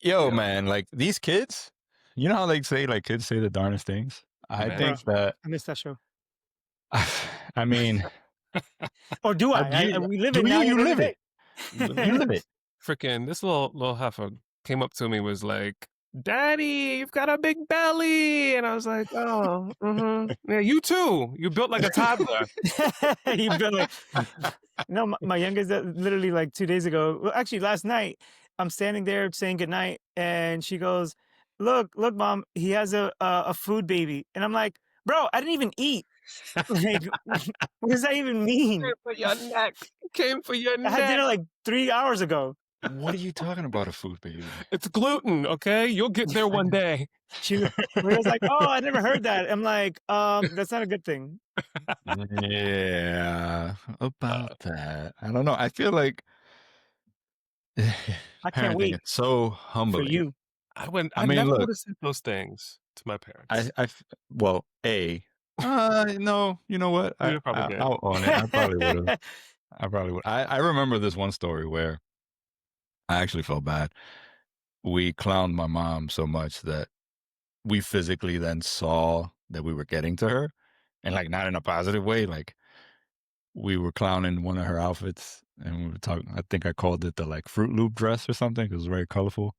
Yo, Yeah, man, like these kids, you know how they say like kids say the darndest things? I man. Bro, think that I missed that show. I mean, Or do I? you We live do it now you every live it. day. You live it. Freaking this little heifer came up to me, was like, "Daddy, you've got a big belly," and I was like, "Oh, yeah, you too. You built like a toddler." You built like no, my youngest literally like 2 days ago. Well, actually, last night, I'm standing there saying goodnight, and she goes, look, mom, he has a food baby," and I'm like, "Bro, I didn't even eat." Like, what does that even Came mean? for your neck. Came for your I had neck. dinner like 3 hours ago. What are you talking about, a food baby? It's gluten, okay? You'll get there one day. She was like, "Oh, I never heard that." I'm like, that's not a good thing. Yeah, Uh, about that. I don't know. I feel like I can't parenting is wait so for humbling. you. I I mean, never would look, have said those things to my I parents. I f well, no, you know what? You're probably good. I'll own it. I probably would've. I probably would. I remember this one story where I actually felt bad. We clowned my mom so much that we physically then saw that we were getting to her, and, like, not in a positive way, like, we were clowning one of her outfits, and we were talking. I think I called it the, like, Fruit Loop dress or something 'cause it was very colorful.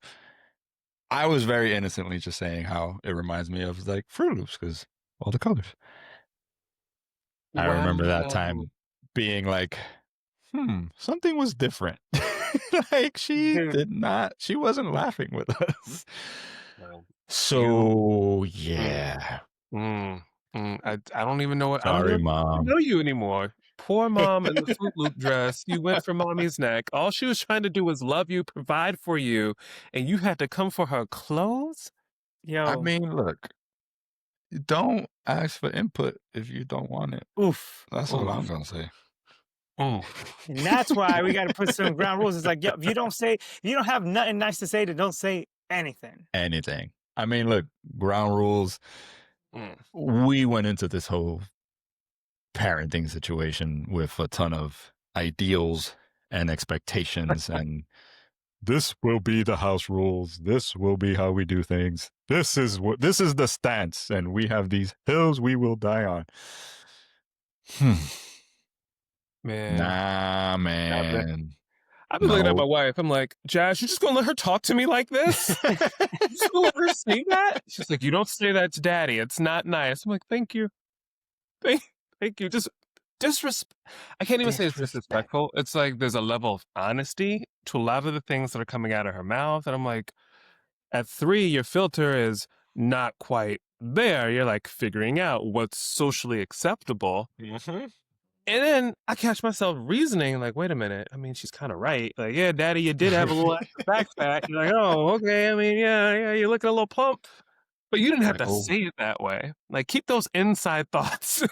I was very innocently just saying how it reminds me of, like, Fruit Loops 'cause all the colors. I remember that Wow. time being like, something was different." Like, Dude, she wasn't laughing with us. Well, you So, mm, yeah. I don't even know what I don't Sorry, even mom. know you anymore. Poor mom in the Fruit Loop dress. You went for mommy's neck. All she was trying to do was love you, provide for you, and you had to come for her clothes? I yo, mean, look, don't ask for input if you don't want it. oof. That's all I'm Oof. gonna say. Oof. And that's why we got to put some ground rules. It's like, yo, if you don't have nothing nice to say, then don't say anything. Anything. I mean, look, ground rules. Mm. We went into this whole parenting situation with a ton of ideals and expectations, and this will be the house rules. This will be how we do things. This is the stance, and we have these hills we will die on. Hmm. Man, Nah, I've been man. I've been looking at my No. wife. I'm like, "Jazz, you just gonna let her talk to me like this? You just gonna let her say that?" She's like, "You don't say that to daddy. It's not nice." I'm like, "Thank you. Thank thank you." Just disrespect. I can't even say it's Disrespect. disrespectful. It's like there's a level of honesty to a lot of the things that are coming out of her mouth, and I'm like, at 3, your filter is not quite there. You're, like, figuring out what's socially acceptable. Mhm. And then I catch myself reasoning like, "Wait a minute, I mean, she's kinda right. Like, yeah, daddy, you did have a little extra back fat." You're like, "Oh, okay. I mean, yeah, you're looking a little plump." But you didn't have Like, to oh, say it that way. Like, keep those inside thoughts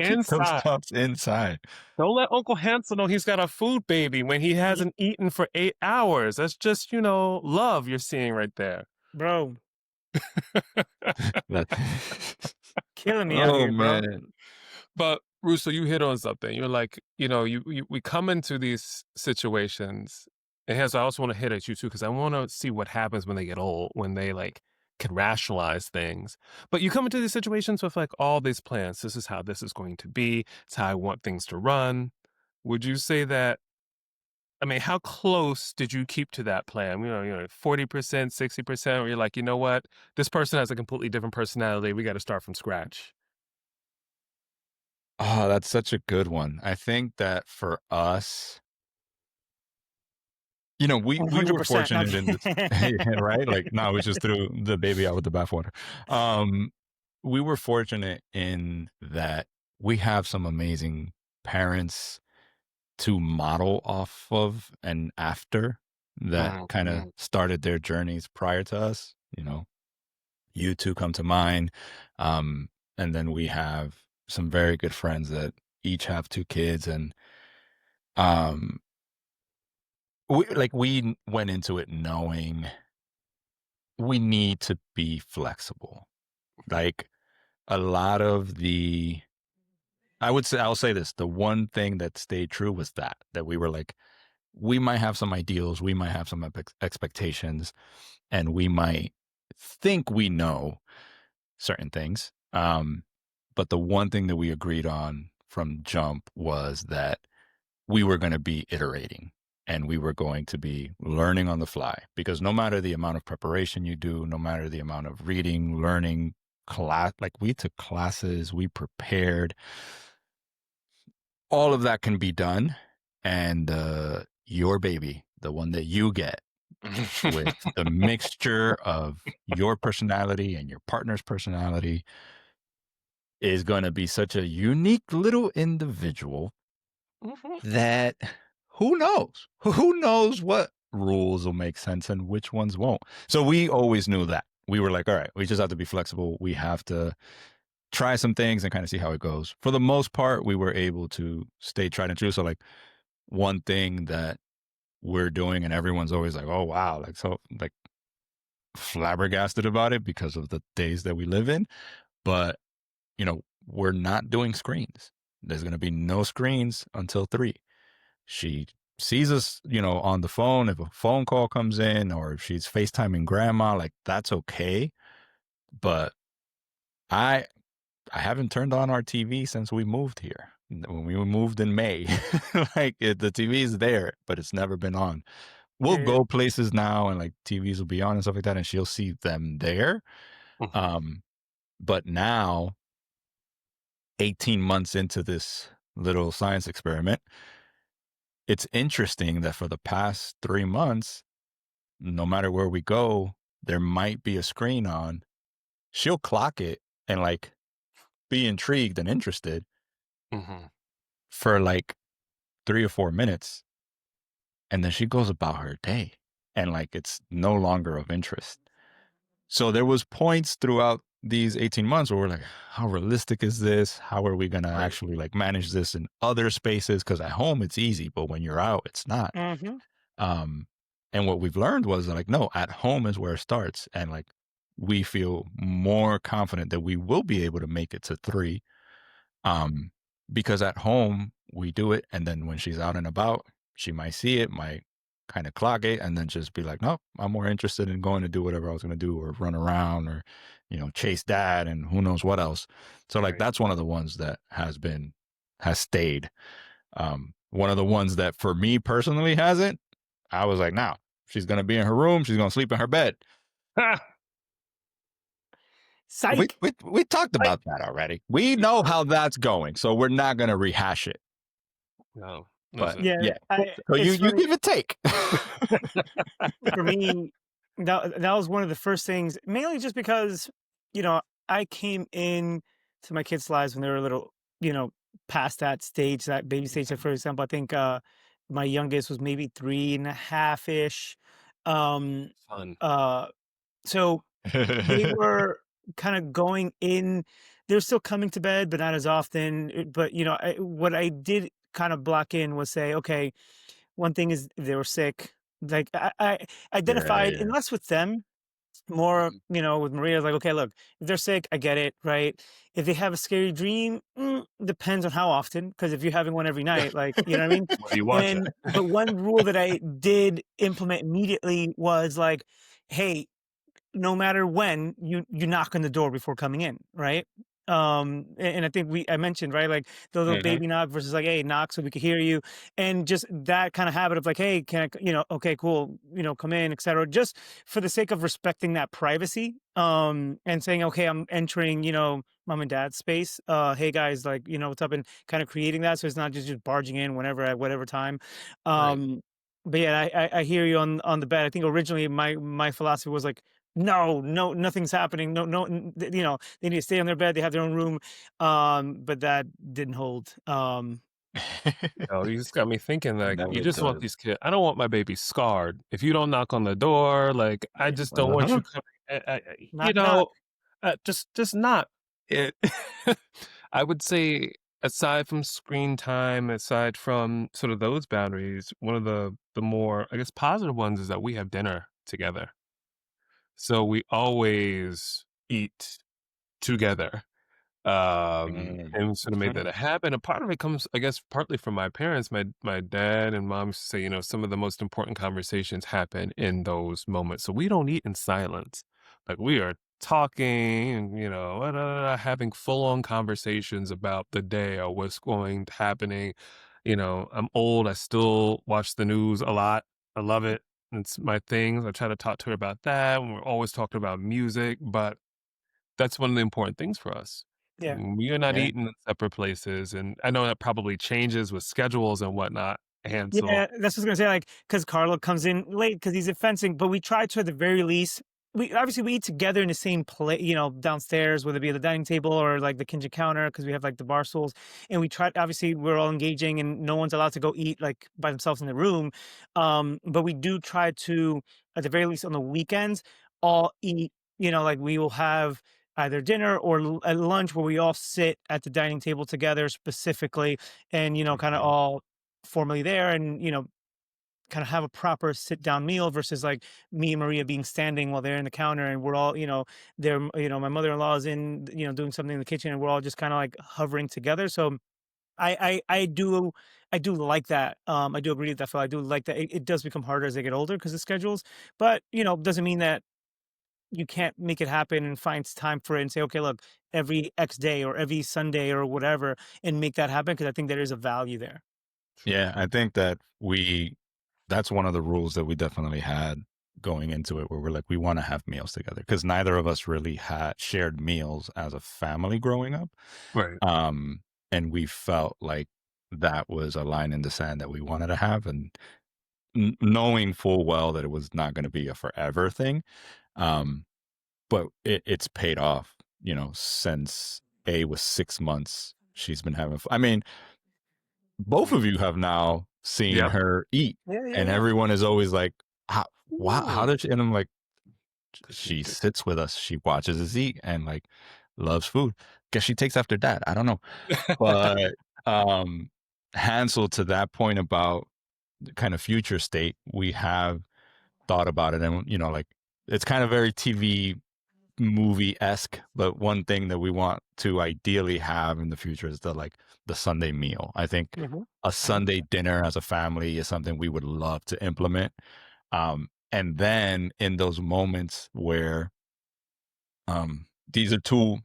keep those inside. thoughts inside. Don't let Uncle Hansel know he's got a food baby when he hasn't eaten for 8 hours. That's just, love you're seeing right there. Bro, That killing me out Oh, here, bro. man. But Russo, you hit on something. You're like, we come into these situations, and hence I also want to hit at you too because I want to see what happens when they get old, when they like can rationalize things. But you come into these situations with like all these plans. This is how this is going to be. It's how I want things to run. Would you say that? I mean, how close did you keep to that plan? 40%, 60%, where you're like, you know what? This person has a completely different personality. We got to start from scratch. Oh, that's such a good one. I think that for us, we were 100%. fortunate in this. Right? Like, no, we just threw the baby out with the bathwater. Um, we were fortunate in that we have some amazing parents to model off of and after that kinda Mhm. started their journeys prior to us. You 2 come to mind, and then we have some very good friends that each have 2 kids, and, um, we went into it knowing we need to be flexible. Like, a lot of the I'll say this, the one thing that stayed true was that we were like, we might have some ideals, we might have some expectations, and we might think we know certain things. But the one thing that we agreed on from jump was that we were going to be iterating and we were going to be learning on the fly, because no matter the amount of preparation you do, no matter the amount of reading, learning, class, like we took classes, we prepared, all of that can be done. And your baby, the one that you get, with the mixture of your personality and your partner's personality, is going to be such a unique little individual Mhm. that who knows? Who knows what rules will make sense and which ones won't? So we always knew that. We were like, all right, we just have to be flexible. We have to try some things and kind of see how it goes. For the most part, we were able to stay tried and true. So, like, one thing that we're doing and everyone's always like, oh, wow, like, so, like, flabbergasted about it because of the days that we live in. But, we're not doing screens. There's going to be no screens until 3. She sees us, on the phone. If a phone call comes in or if she's FaceTiming grandma, like, that's okay. But I I haven't turned on our TV since we moved here. When we moved in May, the TV is there, but it's never been on. We'll Yeah. go places now and like TVs will be on and stuff like that, and she'll see them there. Mhm. Um, but now, 18 months into this little science experiment, it's interesting that for the past 3 months, no matter where we go, there might be a screen on. She'll clock it and like be intrigued and interested Mhm. for like 3 or 4 minutes. And then she goes about her day and like it's no longer of interest. So there was points throughout these 18 months where we're like, how realistic is this? How are we going to Right. actually like manage this in other spaces? Because at home it's easy, but when you're out, it's not. Hmm. Um, and what we've learned was like, no, at home is where it starts. And like, we feel more confident that we will be able to make it to 3. Um, because at home we do it, and then when she's out and about, she might see it, might kind of clock it, and then just be like, "Nope, I'm more interested in going to do whatever I was going to do, or run around, or chase dad, and who knows what else." So like Right. that's one of the ones that has stayed. One of the ones that for me personally hasn't. I was like, "Now she's going to be in her room. She's going to sleep in her bed." We, Psych. we we talked Like, about that already. We know how that's going, so we're not going to rehash it. no, But listen. Yeah, yeah, so you it's you funny give it take. for me. That was one of the first things, mainly just because you know I came in to my kids' lives when they were a little, you know, past that stage, that baby stage. Like, for example, I think my youngest was maybe 3.5 ish. Um, Fun. uh, so they were kind of going in. They're still coming to bed, but not as often. But what I did kind of block in was say, okay, one thing is they were sick. Like I Yeah, identified, yeah. unless with them, more, Mhm. with Maria, like, okay, look, if they're sick, I get it, right? If they have a scary dream, depends on how often. Because if you're having one every night, like, you know what I mean? What are you watching? But one rule that I did implement immediately was like, hey, no matter when you knock on the door before coming in, right? And I think I mentioned, right, like the little Mhm. baby knock versus like, hey, knock so we can hear you, and just that kind of habit of like, hey, can I, okay, cool, come in, etc. Just for the sake of respecting that privacy, and saying, okay, I'm entering, mom and dad's space. Hey guys, like, what's up, and kind of creating that so it's not just barging in whenever at whatever time. Right. But yeah, I hear you on the bed. I think originally my philosophy was like, no, no, nothing's happening. No, no, they need to stay on their bed. They have their own room. But that didn't hold. Oh, you just got me thinking, like, you Never just want does. these kids. I don't want my baby scarred. If you don't knock on the door, like, I just don't want Uh-huh. you coming. You Knock, knock. know, just not it. I would say, aside from screen time, aside from sort of those boundaries, one of the more, I guess, positive ones is that we have dinner together. So we always eat together. Mm. And we sort of made that a habit. And part of it comes, I guess, partly from my parents. My dad and mom used to say, some of the most important conversations happen in those moments. So we don't eat in silence. Like we are talking and, having full on conversations about the day or what's going to happening. I'm old. I still watch the news a lot. I love it. It's my things. I try to talk to her about that. And we're always talking about music, but that's one of the important things for us. Yeah. We are not Yeah. eating in separate places, and I know that probably changes with schedules and whatnot, Hansel. Yeah, that's what I was gonna say, like, because Carlo comes in late because he's at fencing, but we try to at the very least we eat together in the same place, downstairs, whether it be at the dining table or like the kitchen counter, because we have like the bar stools, and we try. Obviously, we're all engaging, and no one's allowed to go eat like by themselves in the room. But we do try to, at the very least, on the weekends, all eat. Like we will have either dinner or at lunch where we all sit at the dining table together specifically, and kind of Mhm. all formally there, and kind of have a proper sit down meal versus like me and Maria being standing while they're in the counter, and we're all there, my mother-in-law is in, doing something in the kitchen, and we're all just kind of like hovering together. So I do like that. I do agree with that, Phil. I do like that. It does become harder as they get older because of schedules, but doesn't mean that you can't make it happen and find time for it and say, okay, look, every X day or every Sunday or whatever, and make that happen, because I think there is a value there. True. Yeah, I think that that's one of the rules that we definitely had going into it, where we're like, we want to have meals together because neither of us really had shared meals as a family growing up. Right. Um, and we felt like that was a line in the sand that we wanted to have. And knowing full well that it was not going to be a forever thing. Um, but it's paid off, since A was 6 months. She's been having, I mean, both Mm. of you have now seen Yep. her eat, Yeah, yeah, and yeah. everyone is always like, how Ooh, did she? And I'm like, 'cause she she did. sits with us, she watches us eat, and like loves food. Guess she takes after dad. I don't know, but um, Hansel, to that point about the kind of future state, we have thought about it, and like it's kind of very TV movie-esque, but one thing that we want to ideally have in the future is the Sunday meal. I think Mhm, a mhm. Sunday dinner as a family is something we would love to implement. And then in those moments where these are two,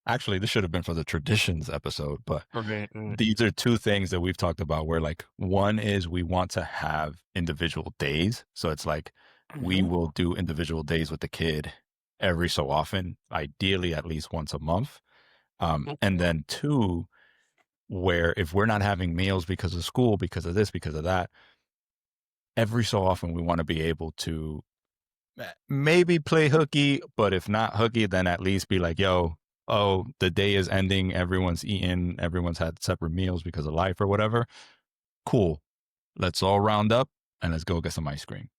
actually this should have been for the traditions episode, but Okay, these are two things that we've talked about, where like one is we want to have individual days. So it's like we Mhm. will do individual days with the kid every so often, ideally at least once a month. And okay. then two, where if we're not having meals because of school, because of this, because of that, every so often we want to be able to maybe play hooky, but if not hooky, then at least be like, yo, oh, the day is ending. Everyone's eaten. Everyone's had separate meals because of life or whatever. Cool. Let's all round up and let's go get some ice cream.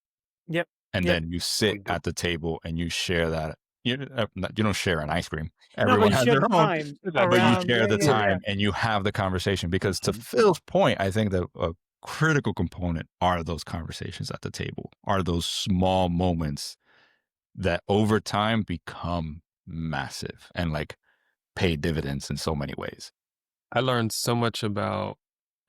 Yep. And Yep. then you We sit do. at the table and you share that. You don't share an ice cream. No, but Everyone you has share their the own, time That's but you fine. around. share Yeah, the yeah, Yeah. yeah. time and you have the conversation. Because to Mhm. Phil's point, I think that a critical component are those conversations at the table, are those small moments that over time become massive and like pay dividends in so many ways. I learned so much about,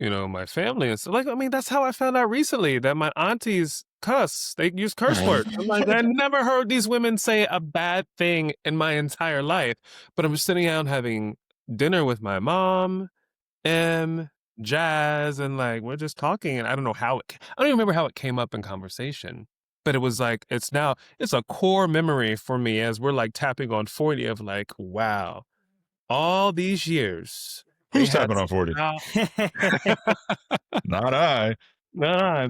my family and so like, I mean, that's how I found out recently that my aunties cuss. They use curse words. I'm like, I never heard these women say a bad thing in my entire life. But I'm sitting down having dinner with my mom, M, Jazz, and like we're just talking. And I don't know how I don't even remember how it came up in conversation. But it was like it's a core memory for me as we're like tapping on 40 of like, wow, all these years, they Who's had tapping on some 40? mouth. Not I. Nah,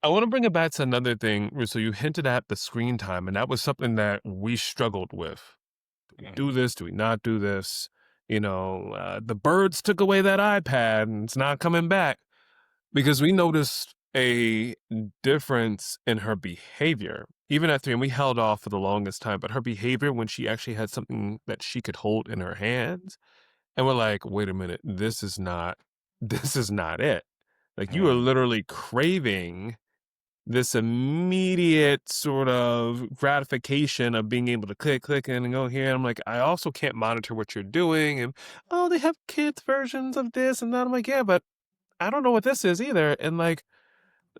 I wanna bring it back to another thing, so you hinted at the screen time, and that was something that we struggled with. Do we do this? Do we not do this? The birds took away that iPad, and it's not coming back because we noticed a difference in her behavior, even at 3, and we held off for the longest time, but her behavior when she actually had something that she could hold in her hands. And we're like, "Wait a minute, this is not this is not it." Like, you are Mm. literally craving this immediate sort of gratification of being able to click and go here. I'm like, I also can't monitor what you're doing. And oh, they have kids versions of this and that. I'm like, yeah, but I don't know what this is either. And like,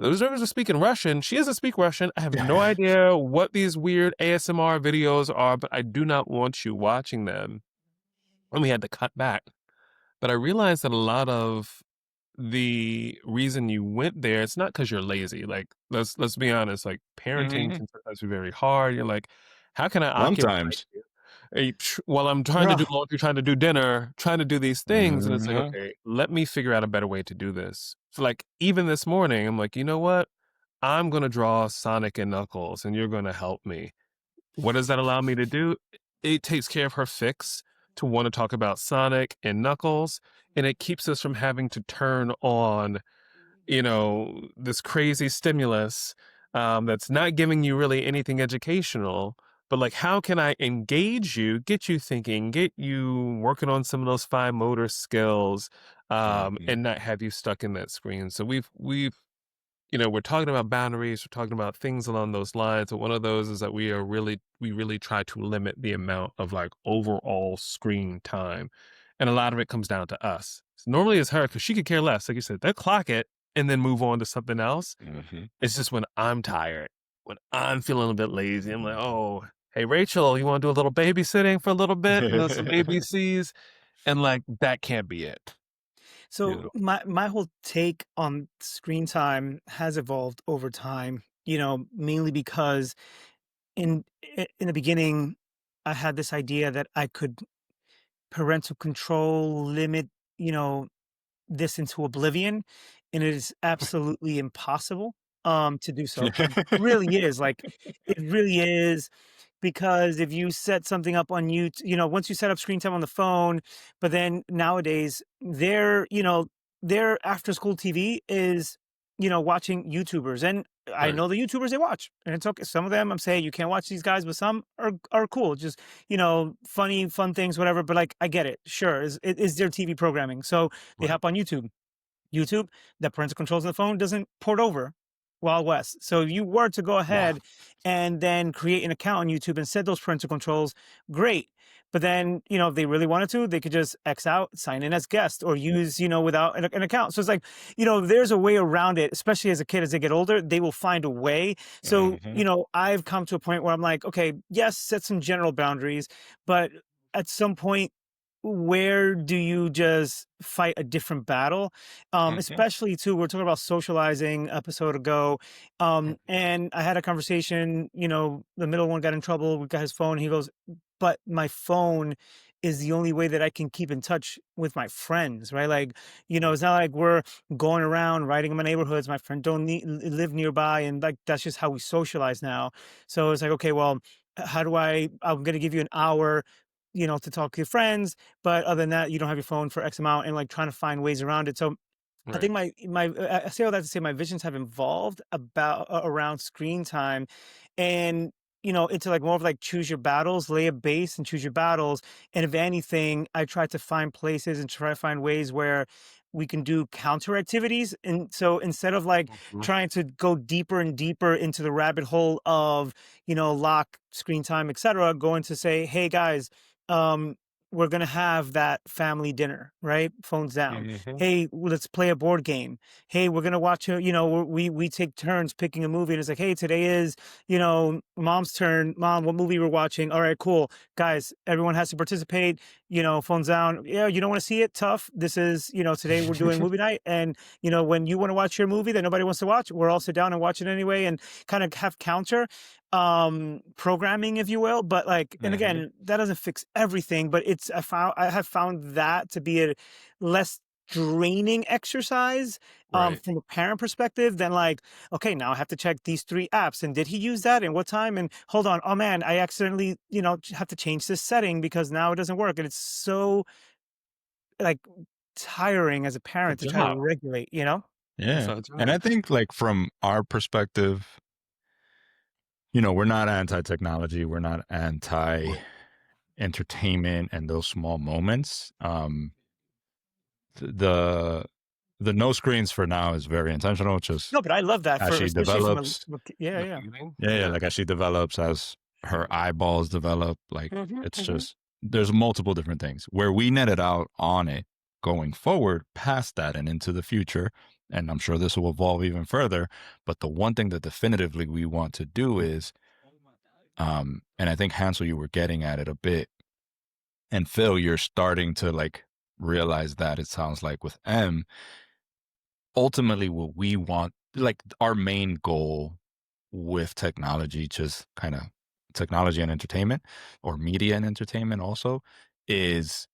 those are speaking Russian. She doesn't speak Russian. I have no idea what these weird ASMR videos are, but I do not want you watching them. And we had to cut back. But I realized that a lot of the reason you went there, it's not because 'cause you're lazy, like, let's be honest, like, parenting Mhm. can sometimes be very hard, you're like, "How can I occupy Sometimes. you while I'm trying to do Ugh. laundry, trying to do dinner, trying to do these things?" And it's like, Mhm. "Okay, let me figure out a better way to do this." So, like, even this morning, I'm like, "You know what? I'm gonna draw Sonic and Knuckles, and you're gonna help me." What does that allow me to do? It takes care of her fix to wanna talk about Sonic and Knuckles, and it keeps us from having to turn on, this crazy stimulus, that's not giving you really anything educational, but, like, how can I engage you, get you thinking, get you working on some of those fine motor skills, Mhm. and not have you stuck in that screen? So we're talking about boundaries, we're talking about things along those lines, but one of those is that we really try to limit the amount of, like, overall screen time, and a lot of it comes down to us. So normally it's her because she could care less, like you said, they'll clock it and then move on to something else. Mhm. It's just when I'm tired, when I'm feeling a bit lazy, I'm like, "Oh, hey, Rachel, you wanna do a little babysitting for a little bit?" Some ABCs, and, like, that can't be it. So Yeah. my whole take on screen time has evolved over time, mainly because in the beginning, I had this idea that I could parental control limit, you know, this into oblivion, and it is absolutely impossible to do so. It really is. Like, it really is, because if you set something up on once you set up screen time on the phone, but then nowadays their after school TV is, watching YouTubers. And I Right. know the YouTubers they watch, and it's okay. Some of them I'm saying you can't watch these guys, but some are cool. Just, funny, fun things, whatever. But like, I get it. Sure, is their TV programming. So they Right. hop on YouTube, the parental controls on the phone doesn't port over Wild West. So if you were to go Wow. ahead and then create an account on YouTube and set those parental controls, great. But then, if they really wanted to, they could just X out, sign in as guest, or use, without an account. So it's like, there's a way around it, especially as a kid, as they get older, they will find a way. So, Mhm. I've come to a point where I'm like, okay, yes, set some general boundaries, but at some point, where do you just fight a different battle? Mhm. Especially too, we're talking about socializing episode ago. And I had a conversation, the middle one got in trouble, we got his phone, he goes, but my phone is the only way that I can keep in touch with my friends, right? Like, it's not like we're going around riding in my neighborhoods. My friend don't live nearby, and like that's just how we socialize now. So it's like, okay, well, how do I'm going to give you an hour, to talk to your friends, but other than that, you don't have your phone for X amount, and like trying to find ways around it. So I Right. think I say all that to say my visions have evolved about around screen time, and into like more of like choose your battles, lay a base and choose your battles. And if anything, I try to find places and try to find ways where we can do counter activities. And so instead of like Mhm. trying to go deeper and deeper into the rabbit hole of lock screen time, etc., going to say, hey guys, um, we're gonna have that family dinner, right? Phones down. Mhm. Hey, let's play a board game. Hey, we're gonna watch a, we take turns picking a movie, and it's like, hey, today is, mom's turn. Mom, what movie we're watching? All right, cool. Guys, everyone has to participate, phones down. Yeah, you don't want to see it? Tough. This is, today we're doing movie night. And, when you want to watch your movie that nobody wants to watch, we're all sit down and watch it anyway, and kind of have counter programming, if you will. But like, and Mhm. again, that doesn't fix everything, but I have found that to be a less draining exercise Right. from a parent perspective than like, okay, now I have to check these three apps, and did he use that and what time, and hold on, oh man, I accidentally have to change this setting because now it doesn't work. And it's so like tiring as a It's parent to a try to job. regulate, It's Yeah. our And I job. think, like, from our perspective, we're not anti-technology, we're not Right. anti-entertainment and those small moments. The the no screens for now is very intentional, just No, but I love that as for she especially from a develops. yeah, The yeah. feeling? Yeah, yeah, Yeah. like, as she develops, as her eyeballs develop, like, Mhm, it's mhm. just there's multiple different things. Where we netted out on it going forward past that and into the future, and I'm sure this will evolve even further, but the one thing that definitively we want to do is, and I think, Hansel, you were getting at it a bit, and Phil, you're starting to, like, realize that, it sounds like, with M, ultimately what we want, like, our main goal with technology, just kind of technology and entertainment, or media and entertainment also, is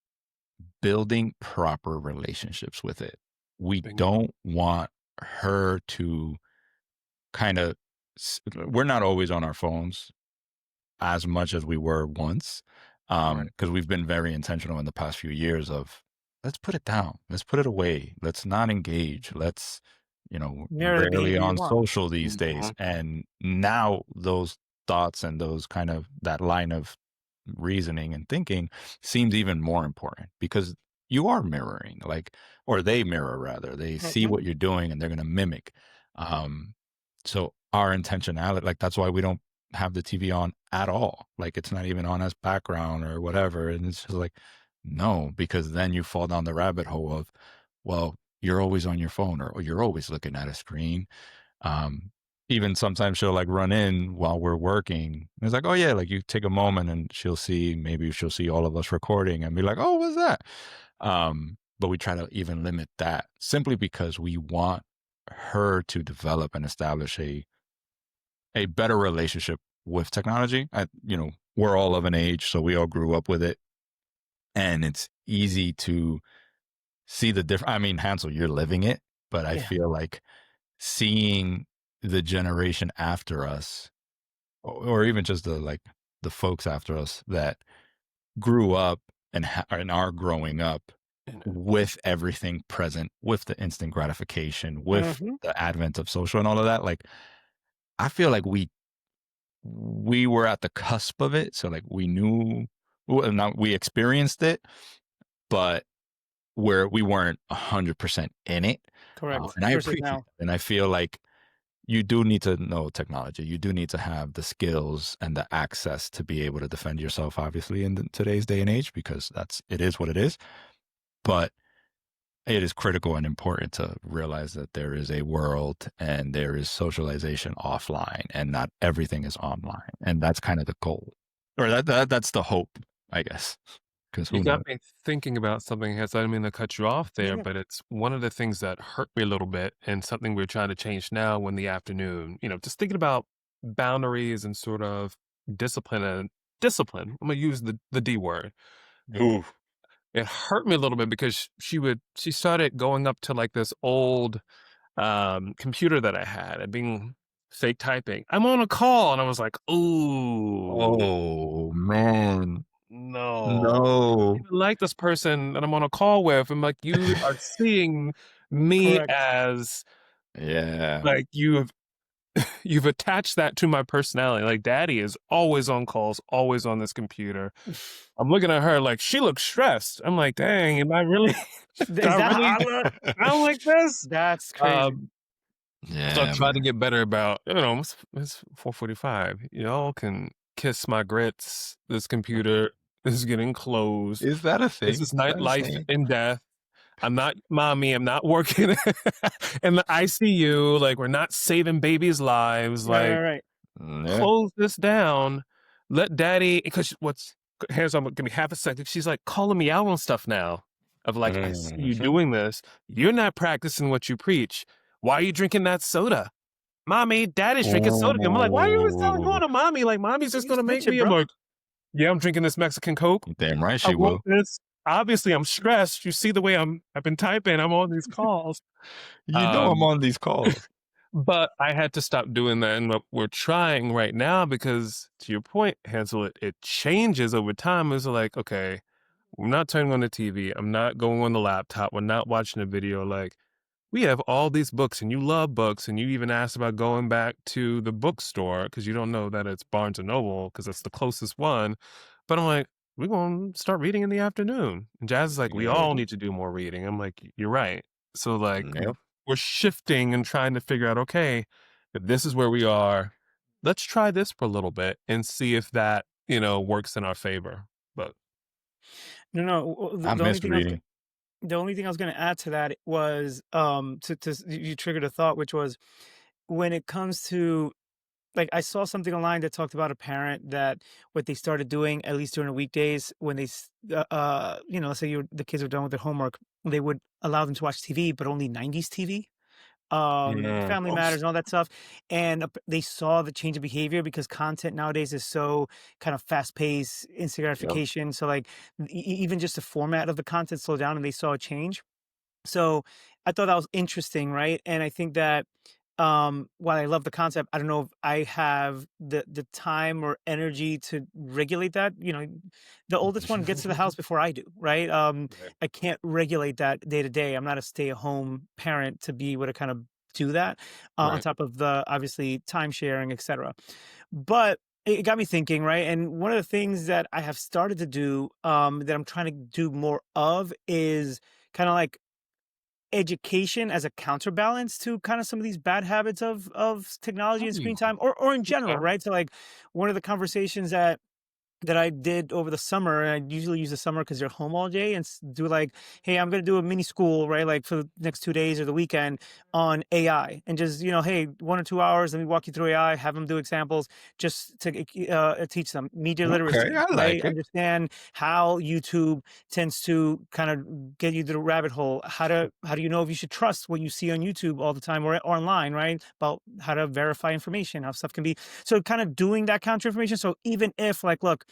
building proper relationships with it. We Bingo. don't want her to kind of, we're not always on our phones as much as we were once, Right. because we've been very intentional in the past few years of, let's put it down, let's put it away, let's not engage, let's, Mirror the rarely behavior you on want. social these days. Mhm. And now those thoughts and those kind of, that line of reasoning and thinking seems even more important, because you are mirroring, like, or they mirror, rather, they see Mhm. what you're doing and they're going to mimic. um so our intentionality, like, that's why we don't have the TV on at all. Like, it's not even on as background or whatever. And it's just like, no, because then you fall down the rabbit hole of, well, you're always on your phone, or you're always looking at a screen. Um, Even sometimes she'll, like, run in while we're working. And it's like, oh yeah, like, you take a moment and maybe she'll see all of us recording and be like, oh, what's that? But we try to even limit that, simply because we want her to develop and establish a better relationship with technology. We're all of an age, so we all grew up with it, and it's easy to see the difference. I mean, Hansel, you're living it, but I Yeah. feel like seeing the generation after us, or even just the folks after us that grew up and are growing up And with everything present, with the instant gratification, with Mhm. the advent of social and all of that. Like, I feel like we were at the cusp of it. So, like, we knew, well, not, we experienced it, but where we weren't 100% in it. Correct. And I Versus appreciate now. it. And I feel like you do need to know technology. You do need to have the skills and the access to be able to defend yourself, obviously, in today's day and age, because it is what it is. But it is critical and important to realize that there is a world and there is socialization offline, and not everything is online. And that's kind of the goal, or that's the hope, I guess, because you who got knows? me thinking about something, Hess. I didn't mean to cut you off Yeah, there, yeah. but it's one of the things that hurt me a little bit, and something we're trying to change now in the afternoon. Just thinking about boundaries and sort of discipline and discipline. I'm gonna use the D word. Ooh. It hurt me a little bit because she started going up to like this old computer that I had and being fake typing. I'm on a call and I was like, ooh, Oh man, no. I no. don't even like this person that I'm on a call with. I'm like, you are seeing me Correct. as Yeah. like you've attached that to my personality. Like daddy is always on calls, always on this computer. I'm looking at her like she looks stressed. I'm like, dang, am I really do Is I that how really I look? sound like this? That's crazy. Um So I Yeah, tried to man. get better about, it's 4:45. Y'all can kiss my grits. This computer is getting closed. Is that a This thing? is Is night that a life saying? and death. I'm not mommy. I'm not working in the ICU. Like we're not saving babies' lives. Right, right, Like right. Yeah. close this down. Let daddy, because what's hands on, give me half a second. She's like calling me out on stuff now. Of like, I see you Mhm. doing this. You're not practicing what you preach. Why are you drinking that soda? Mommy, daddy's drinking soda. I'm like, why are you always going Oh, to mommy? Like, mommy's just You gonna make snitching, me. I'm bro. like, yeah, I'm drinking this Mexican Coke. damn right I she wrote will. this. Obviously, I'm stressed. You see the way I've been typing. I'm on these calls. You know I'm Um, on these calls. but I had to stop doing that. And what we're trying right now, because to your point, Hansel, it changes over time. It's like, okay, we're not turning on the TV. I'm not going on the laptop. We're not watching a video. Like, we have all these books and you love books and you even asked about going back to the bookstore because you don't know that it's Barnes and Noble because it's the closest one. But I'm like, we're going to start reading in the afternoon. And Jazz is like, we all Yeah. Mhm. need to do more reading. I'm like, you're right. So, like, Yep. we're shifting and trying to figure out, okay, if this is where we are, let's try this for a little bit and see if that, works in our favor. But No, no. I The only missed thing I was reading. the only thing I was going to add to that was you triggered a thought, which was when it comes to, like, I saw something online that talked about a parent that what they started doing, at least during the weekdays, when let's say the kids were done with their homework, they would allow them to watch TV, but only 90s TV, yeah. Family Matters and all that stuff. And they saw the change of behavior because content nowadays is so kind of fast paced, instant Yep. gratification. So like even just the format of the content slowed down and they saw a change. So I thought that was interesting, right? And I think that while I love the concept, I don't know if I have the time or energy to regulate that. The oldest one gets to the house before I do, right? Right. I can't regulate that day to day. I'm not a stay-at-home parent to be able to kind of do that, on Right. top of the obviously time sharing, etc. But it got me thinking, right? And one of the things that I have started to do, that I'm trying to do more of, is kind of like education as a counterbalance to kind of some of these bad habits of technology and screen Oh, time, or in general, okay. right? So like one of the conversations that I did over the summer, and I usually use the summer because they're home all day, and do like, hey, I'm going to do a mini school, right? Like for the next 2 days or the weekend on AI, and just, hey, 1 or 2 hours, let me walk you through AI, have them do examples just to teach them media Okay, literacy, I right? like it. Understand how YouTube tends to kind of get you to the rabbit hole. How do you know if you should trust what you see on YouTube all the time or online, right? About how to verify information, how stuff can be. So kind of doing that counter information. So even if, like, look,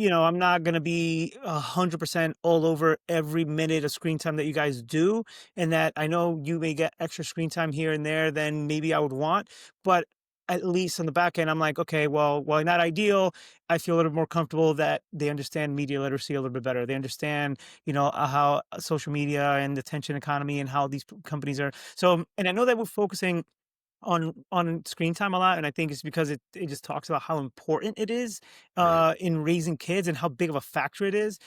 I'm not going to be 100% all over every minute of screen time that you guys do. And that I know you may get extra screen time here and there than maybe I would want. But at least on the back end, I'm like, okay, well, while not ideal, I feel a little more comfortable that they understand media literacy a little bit better. They understand, how social media and the attention economy and how these companies are. So, and I know that we're focusing on screen time a lot, and I think it's because it just talks about how important it is Right. in raising kids and how big of a factor it is.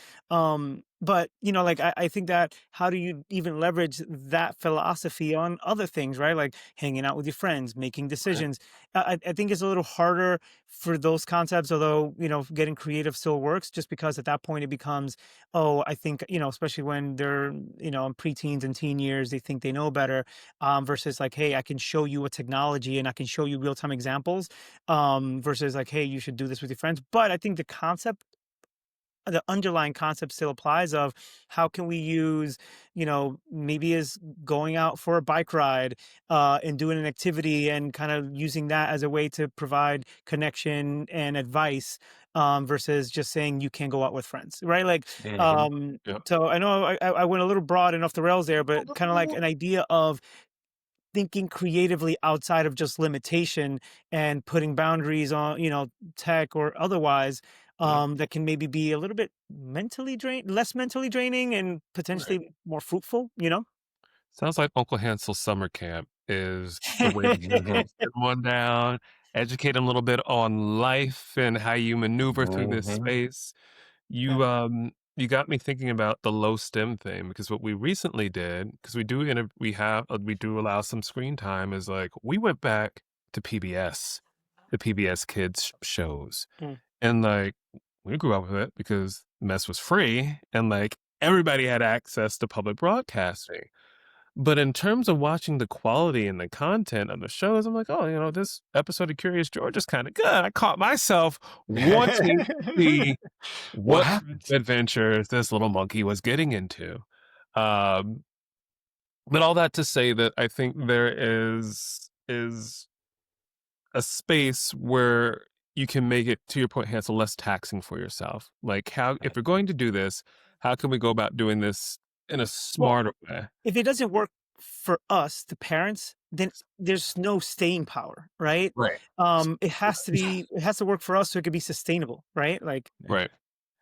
But like I think that how do you even leverage that philosophy on other things, right? Like hanging out with your friends, making Right. decisions. I think it's a little harder for those concepts, although getting creative still works, just because at that point it becomes, oh, I think, especially when they're in preteens and teen years, they think they know better, versus like, hey, I can show you a technology and I can show you real time examples, versus like, hey, you should do this with your friends. But I think the underlying concept still applies of how can we use, maybe as going out for a bike ride, and doing an activity and kind of using that as a way to provide connection and advice, versus just saying you can't go out with friends, right? Like, Mhm. um, Yep. so I know I went a little broad and off the rails there, but kind of like an idea of thinking creatively outside of just limitation and putting boundaries on, tech or otherwise, Yep. that can maybe be a little bit less mentally draining and Right. potentially more fruitful. Sounds like Uncle Hansel's summer camp is the way to do this. Sit one down, educate them a little bit on life and how you maneuver through this Mhm. space. Yeah. You got me thinking about the low stim thing because what we recently did, because we do allow some screen time, is like we went back to PBS, the PBS kids shows. Mm. And like we grew up with it because mess was free and like everybody had access to public broadcasting. But in terms of watching the quality and the content of the shows, I'm like, oh, this episode of Curious George is kind of good. I caught myself wanting to see What what happened? adventures this little monkey was getting into. Um, but all that to say that I think there is a space where you can make it, to your point, Hansel, less taxing for yourself. Like how if Right. we're going to do this, how can we go about doing this in a Well, smarter way? if it doesn't work for us, the parents, then there's no staying power, right? Right. It has to work for us so it could be sustainable, right? Like, Yeah. Right.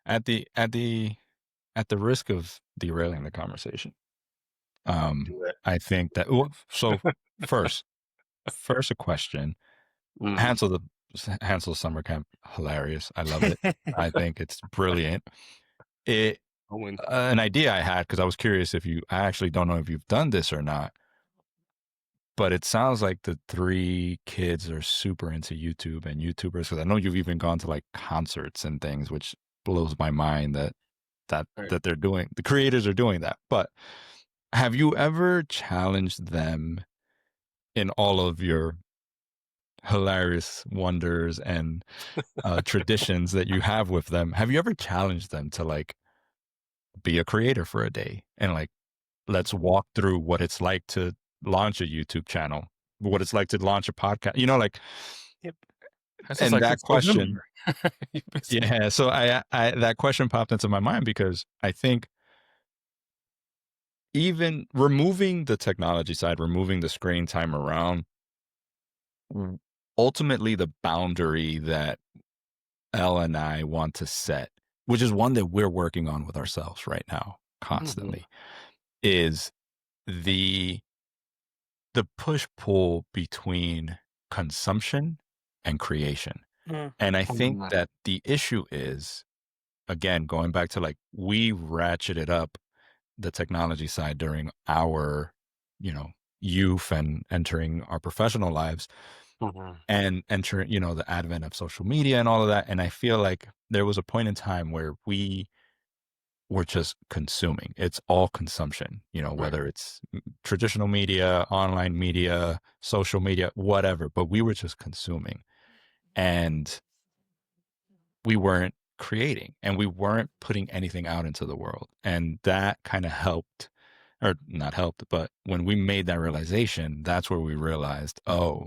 At the risk of derailing the conversation, Do it. I think that so first first a question. Mm. Hansel the Hansel summer camp, hilarious. I love it. I think it's brilliant. It Owen. an idea I had, because I was curious if you, I actually don't know if you've done this or not, but it sounds like the three kids are super into YouTube and YouTubers, because I know you've even gone to like concerts and things, which blows my mind that Right. that they're doing, the creators are doing that. But have you ever challenged them in all of your hilarious wonders and traditions that you have with them? Have you ever challenged them to like be a creator for a day and like let's walk through what it's like to launch a YouTube channel, what it's like to launch a podcast, you know, like, Yep. That's just and like that this question, November. You basically- yeah. So I that question popped into my mind because I think even removing the technology side, removing the screen time around, ultimately the boundary that Elle and I want to set, which is one that we're working on with ourselves right now, constantly, is the push pull between consumption and creation. Mm. And I think Mhm. that the issue is, again, going back to like, we ratcheted up the technology side during our, you know, youth and entering our professional lives Mhm. and entering, you know, the advent of social media and all of that. And I feel like there was a point in time where we were just consuming. It's all consumption, you know, Right. whether it's traditional media, online media, social media, whatever, but we were just consuming and we weren't creating and we weren't putting anything out into the world. And that kind of helped, or not helped, but when we made that realization, that's where we realized, oh,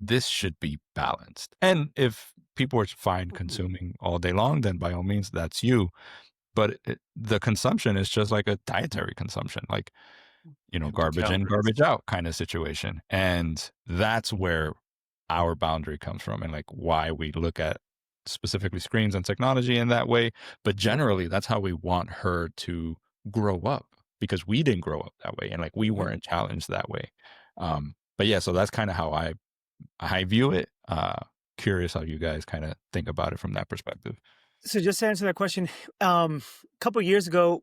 this should be balanced. And if people are fine consuming all day long, then by all means, that's you. But the consumption is just like a dietary consumption, like, you know, Yeah, the garbage in, calories. garbage out kind of situation. And that's where our boundary comes from and like why we look at specifically screens and technology in that way. But generally, that's how we want her to grow up because we didn't grow up that way and like we weren't challenged that way. But yeah, so that's kind of how I view it. Curious how you guys kind of think about it from that perspective. So just to answer that question, a couple years ago,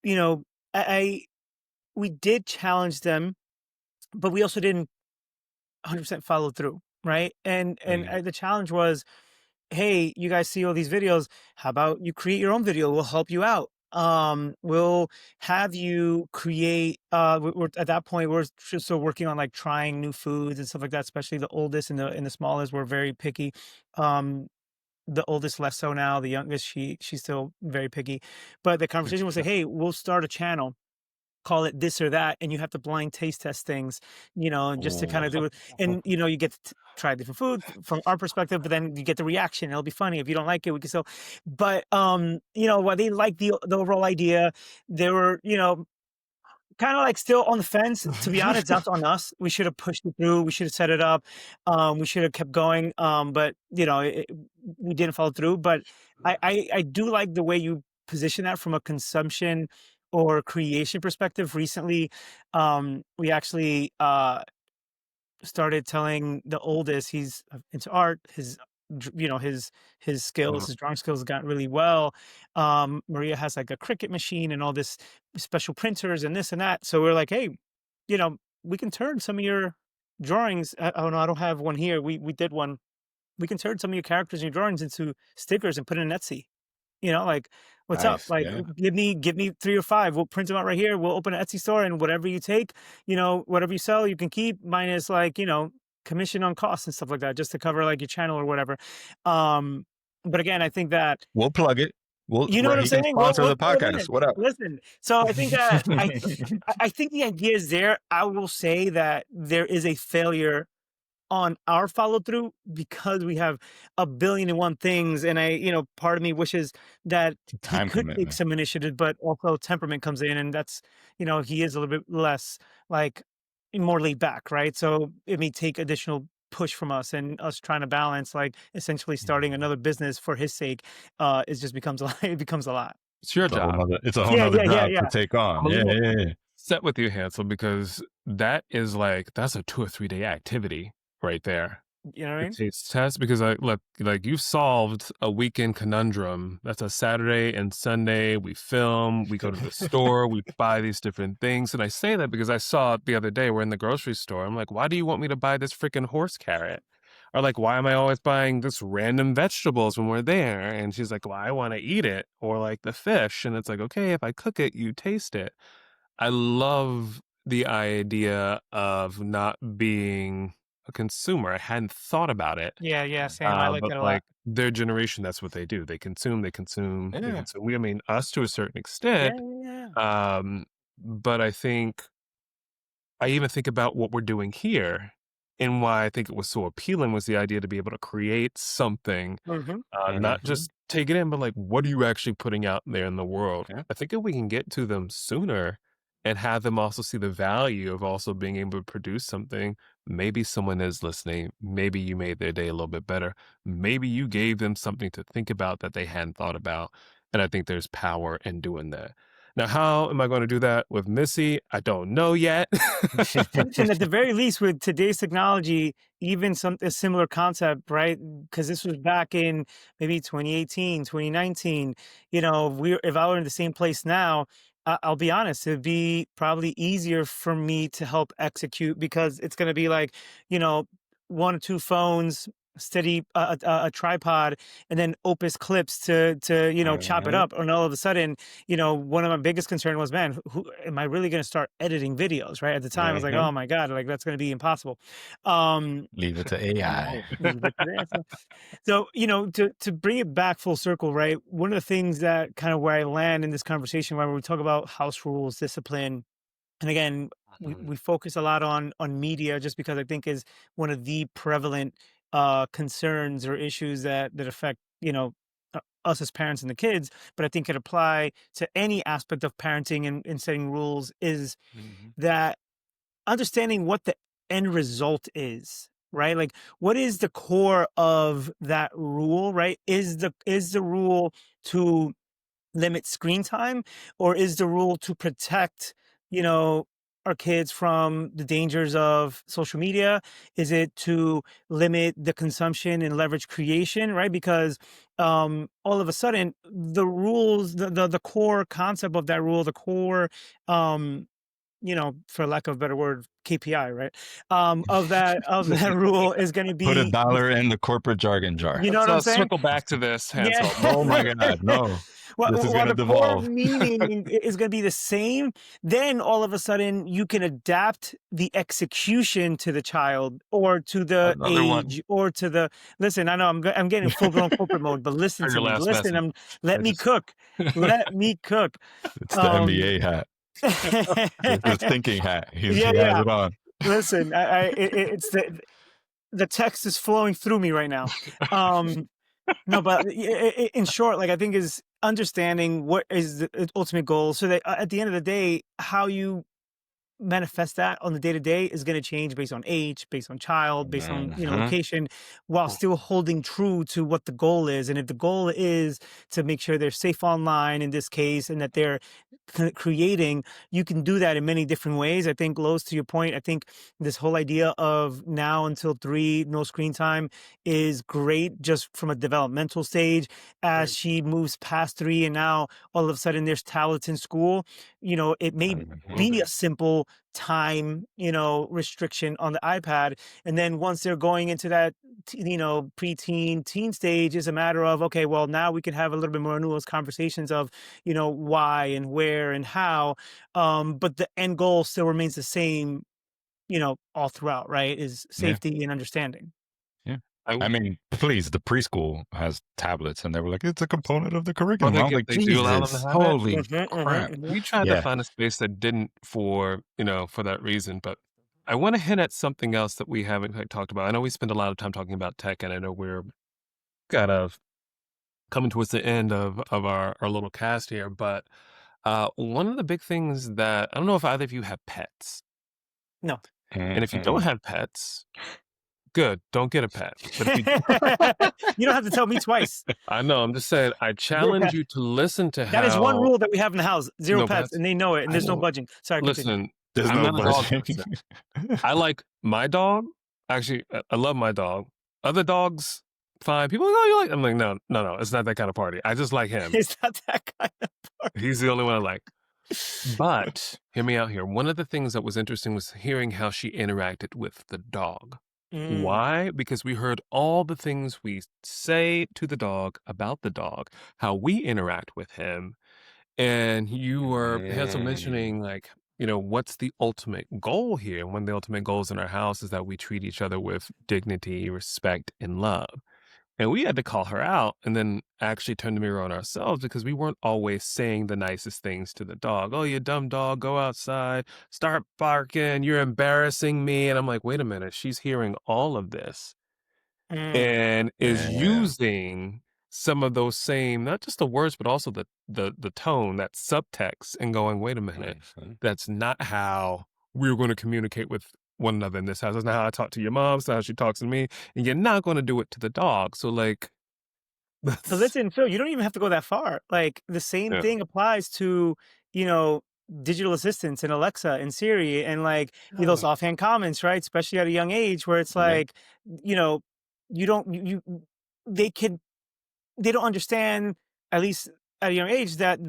you know, I we did challenge them, but we also didn't 100% follow through, right? And Mhm. the challenge was, hey, you guys see all these videos. How about you create your own video? We'll help you out. We'll have you create. We're at that point. We're just still working on like trying new foods and stuff like that. Especially the oldest and the smallest. We're very picky. Um, the oldest less so now. The youngest, she's still very picky. But the conversation was like, hey, we'll start a channel, call it this or that, and you have to blind taste test things, you know, and just to kind of do it. And you know, you get to try different food from our perspective, but then you get the reaction. It'll be funny if you don't like it. We can still, but you know, while they like the overall idea, they were, you know, kind of like still on the fence. To be honest, that's on us. We should have pushed it through. We should have set it up. We should have kept going. But you know, we didn't follow through. But I do like the way you position that from a consumption or creation perspective. Recently, we actually started telling the oldest, he's into art, you know, his skills, his drawing skills got really well. Maria has like a Cricut machine and all this special printers and this and that, so we're like, hey, you know, we can turn some of your drawings, oh no, I don't have one here, we did one, we can turn some of your characters and your drawings into stickers and put it in Etsy. You know, like, "What's up?" Nice. Like, Yeah. give me 3 or 5. We'll print them out right here. We'll open an Etsy store, and whatever you take, you know, whatever you sell, you can keep, minus, like, you know, commission on costs and stuff like that, just to cover, like, your channel or whatever. Um, but again, I think that, We'll plug it. you know what I'm He can saying? sponsor We'll the throw it in. podcast. What up? Listen, so I think that I think the idea is there. I will say that there is a failure on our follow through because we have a billion and one things. And I, you know, part of me wishes that It's a he time could take commitment. some initiative, but also temperament comes in. And that's, you know, he is a little bit less like more laid back, right? So it may take additional push from us and us trying to balance like essentially starting another business for his sake. It just becomes a lot. It becomes a lot. It's your It's a whole job. nother, it's a whole Yeah, nother yeah, yeah, job to yeah. take on. I'm a Yeah, little yeah, yeah. upset with you, Hansel, because that is like that's a 2 or 3 day activity right there. You know what I The mean? taste test because I look like you've solved a weekend conundrum. That's a Saturday and Sunday. We film, we go to the store, we buy these different things. And I say that because I saw it the other day. We're in the grocery store. I'm like, why do you want me to buy this freaking horse carrot? Or like, why am I always buying this random vegetables when we're there? And she's like, well, I want to eat it. Or like the fish. And it's like, okay, if I cook it, you taste it. I love the idea of not being a consumer. I hadn't thought about it. Yeah, same. I like But that a like lot. their generation, that's what they do. They consume, they consume, they Yeah. consume. I mean, us to a certain Yeah, extent. yeah, Um, but I think I even think about what we're doing here and why I think it was so appealing was the idea to be able to create something yeah. Hmm. not Mhm. just take it in, but like, what are you actually putting out there in the world? Yeah. I think if we can get to them sooner and have them also see the value of also being able to produce something, maybe someone is listening. Maybe you made their day a little bit better. Maybe you gave them something to think about that they hadn't thought about. And I think there's power in doing that. Now, how am I going to do that with Missy? I don't know yet. Listen, at the very least, with today's technology, even a similar concept, right? Because this was back in maybe 2018, 2019. You know, if I were in the same place now, I'll be honest, it'd be probably easier for me to help execute because it's going to be like, you know, one or two phones, steady a tripod, and then Opus clips to chop it Mhm. up. And all of a sudden, one of my biggest concern was, man, who am I really going to start editing videos? Right at the time, I was like, Mhm. oh my god, like that's going to be impossible. Um, Leave it to AI. right. So, to bring it back full circle, right? One of the things that kind of where I land in this conversation, right, when we talk about house rules, discipline, and again, Mhm. we focus a lot on media just because I think is one of the prevalent concerns or issues that affect us as parents and the kids, but I think it apply to any aspect of parenting and setting rules is Mhm. that understanding what the end result is, right? Like what is the core of that rule, right? Is the rule to limit screen time, or is the rule to protect you know our kids from the dangers of social media? Is it to limit the consumption and leverage creation, right? Because all of a sudden the rules, the core concept of that rule, the core um for lack of a better word, KPI, right? Of that rule is going to Put a be, dollar in the corporate jargon jar. you know Let's what I'm saying? circle back to this, Yeah. Hansel. Oh my god, no. Well, This is while gonna the core devolve. meaning is going to be the same, then all of a sudden you can adapt the execution to the child or to the Another one age or to the. Listen, I know I'm getting full blown corporate mode, but listen for to your me. last Listen, message. let I me just cook. Let me cook. It's the Um, NBA hat. It's his thinking hat. yeah, He has yeah. it on. Listen, it's the text is flowing through me right now. Um, no, but in short, like I think is understanding what is the ultimate goal, so that at the end of the day, how you manifest that on the day to day is going to change based on age, based on child, based on Mhm. location, while still holding true to what the goal is. And if the goal is to make sure they're safe online in this case, and that they're creating, you can do that in many different ways. I think, Lowe's, to your point, I think this whole idea of now until 3 no screen time is great just from a developmental stage. As right, she moves past 3 and now all of a sudden there's tablets in school, it may Mhm. be absolutely. a simple time, restriction on the iPad. And then once they're going into that, preteen, teen stage, is a matter of, okay, well, now we can have a little bit more nuanced conversations of, why and where and how. But the end goal still remains the same, all throughout, right? Is Yeah, safety and understanding. yeah. I I mean, please, the preschool has tablets, and they were like, "It's a component of the oh, curriculum." I was like, they do allow them to "Jesus, have it? holy Mm-hmm, crap!" mm-hmm, We tried to Yeah. find a space that didn't for that reason, but I wanna hit at something else that we haven't, like, talked about. I know we spend a lot of time talking about tech, and I know we're kind of coming towards the end of our little cast here, but, one of the big things that I don't know if either of you have pets, no. and if you don't Mm-mm. have pets, good, don't get a pet, but if you You don't have to tell me twice. I know, I'm just saying, I challenge you to listen to That is one how rule that we have in the house: zero no pets, pets and they know it, and I there's no Well, budging. Sorry, continue. listen, there's I'm no not a dog budging. person. I like my dog. Actually, I love my dog. other dogs, fine. People are like, "Oh, you like," I'm like, "No, no, no, it's not that kind of party. I just like him. It's not that kind of party. He's the only one I like." But hear me out here. One of the things that was interesting was hearing how she interacted with the dog. Mm, Why? Because we heard all the things we say to the dog about the dog, how we interact with him. And you were Hansel Mm. mentioning, like, what's the ultimate goal here? And one of the ultimate goals in our house is that we treat each other with dignity, respect, and love. And we had to call her out and then actually turn the mirror on ourselves because we weren't always saying the nicest things to the dog. "Oh, you dumb dog, go outside, start barking, you're embarrassing me." And I'm like, wait a minute, she's hearing all of this mm. and is Yeah. using some of those same, not just the words, but also the tone, that subtext, and going, wait a minute, Mhm. that's not how we're going to communicate with one another in this house. That's not how I talk to your mom. It's not how she talks to me. And you're not going to do it to the dog. So, like, But that's, listen, Phil, you don't even have to go that far. Like the same yeah. thing applies to, you know, digital assistants and Alexa and Siri and like those Yeah. offhand comments, right? Especially at a young age where it's Yeah. like, you know, you don't they can they don't understand, at least at a young age, that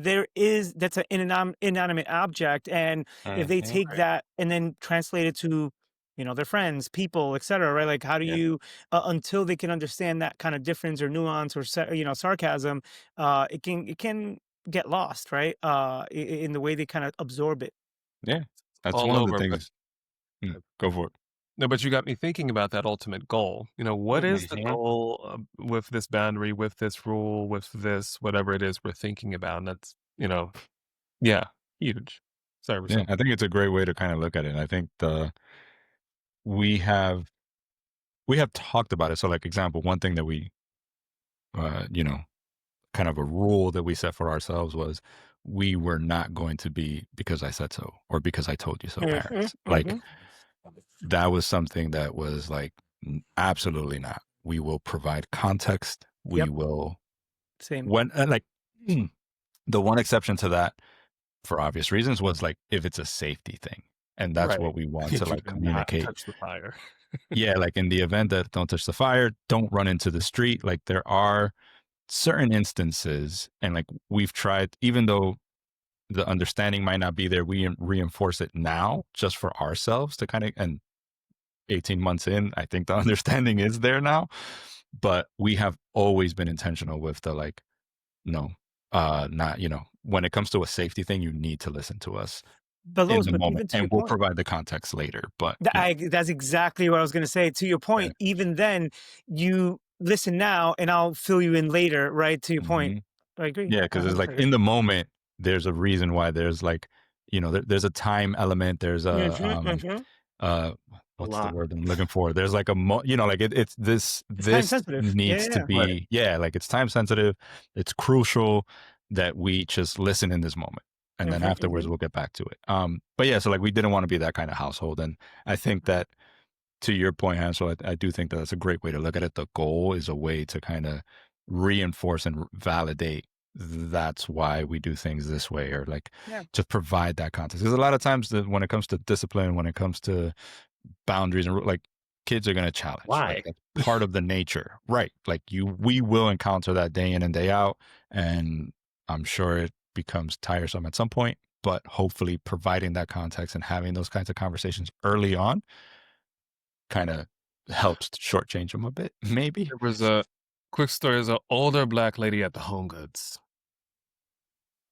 that's an inanimate object, and if they Mhm. take Right. that and then translate it to, their friends, people, etc., right? Like, how do Yeah. you, until they can understand that kind of difference or nuance or sarcasm, it can get lost, right? In the way they kind of absorb it. Yeah. That's All one of the over. But things. Go for it. no, but you got me thinking about that ultimate goal. What is the Mhm. goal with this boundary, with this rule, with this, whatever it is we're thinking about? And that's, yeah, huge. Sorry, Yeah, Russo. I think it's a great way to kinda look at it. I think we have we have talked about it. So, like, example, one thing that we, uh, you know, kind of a rule that we set for ourselves was we were not going to be because I said so or because I told you so Hmm. parents. Like, Hmm. that was something that was like, absolutely not. We will provide context. We Yep. will Same. when like, the one exception to that, for obvious reasons, was like if it's a safety thing, and that's Right. what we want You to do like not communicate. touch the fire. Yeah, like in the event that don't touch the fire, don't run into the street. Like there are certain instances, and like we've tried, even though the understanding might not be there, we reinforce it now just for ourselves to kind of, and 18 months in, I think the understanding is there now. But we have always been intentional with the like, no, not, when it comes to a safety thing, you need to listen to us But in Lois, the but moment even to and your we'll point, provide the context later. But, that's exactly what I was going to say. To your yeah. point, even then, you listen now, and I'll fill you in later. Right? To your point, Mhm. I agree. Yeah, I because it's like 100% agree. in the moment, there's a reason why there's like, there's a time element. There's Hmm. Hmm. uh, A what's the lot. word I'm looking for? There's like like it's this It's time this sensitive. Yeah, needs yeah, to yeah. Right. be, yeah, like it's time sensitive. It's crucial that we just listen in this moment, and then Hmm. afterwards Hmm. we'll get back to it. But yeah, so like we didn't want to be that kind of household, and I think that to your point, Hansel, I do think that that's a great way to look at it. The goal is a way to kind of reinforce and validate that's why we do things this way, or like Yeah. to provide that context. Because a lot of times that when it comes to discipline, when it comes to boundaries and like kids are going to challenge, like Why? that's part of the nature, right? Like we will encounter that day in and day out. And I'm sure it becomes tiresome at some point, but hopefully providing that context and having those kinds of conversations early on kind of helps to shortchange them a bit, maybe. There was a quick story. There's an older black lady at the Home Goods,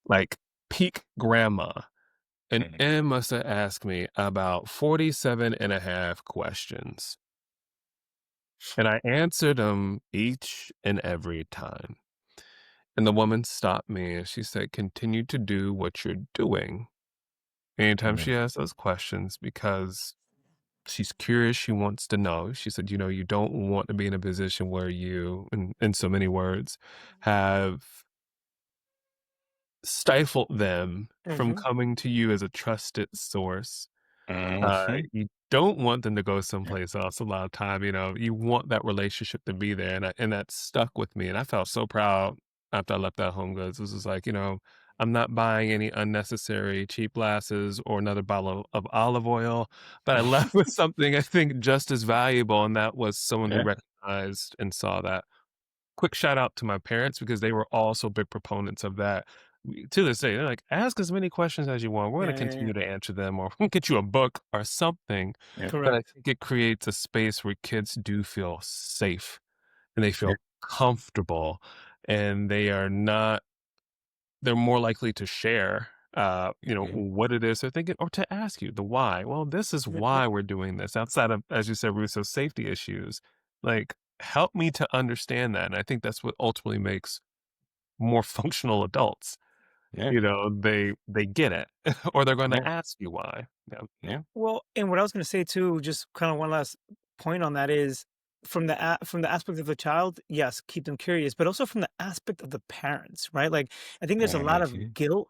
like peak grandma. And Mhm. Em must have asked me about 47 and a half questions. And I answered them each and every time. And the woman stopped me and she said, continue to do what you're doing. Anytime Yeah. she asks those questions, because she's curious, she wants to know. She said, you don't want to be in a position where you, in so many words, have stifled them from Hmm. coming to you as a trusted source. Mhm. You don't want them to go someplace else a lot of time, you want that relationship to be there, and that stuck with me, and I felt so proud after I left that Home Goods. This was like, I'm not buying any unnecessary cheap glasses or another bottle of olive oil, but I left with something I think just as valuable, and that was someone who Yeah. recognized and saw that. Quick shout out to my parents because they were also big proponents of that. To this day, they're like, ask as many questions as you want. We're going to Yeah, yeah, yeah. continue to answer them, or we'll get you a book or something. Yeah. But I Correct. think it creates a space where kids do feel safe and they Yeah. feel comfortable, and they're more likely to share, Mhm. what it is they're thinking, or to ask you the why. Well, this is Mhm. why we're doing this outside of, as you said, Russo, safety issues. Like, help me to understand that. And I think that's what ultimately makes more functional adults. Yeah. They get it, or they're going Yeah. to ask you why. Yeah. Yeah. Well, and what I was going to say too, just kind of one last point on that is from the aspect of the child, yes, keep them curious, but also from the aspect of the parents, right? Like I think there's a lot of Mhm. guilt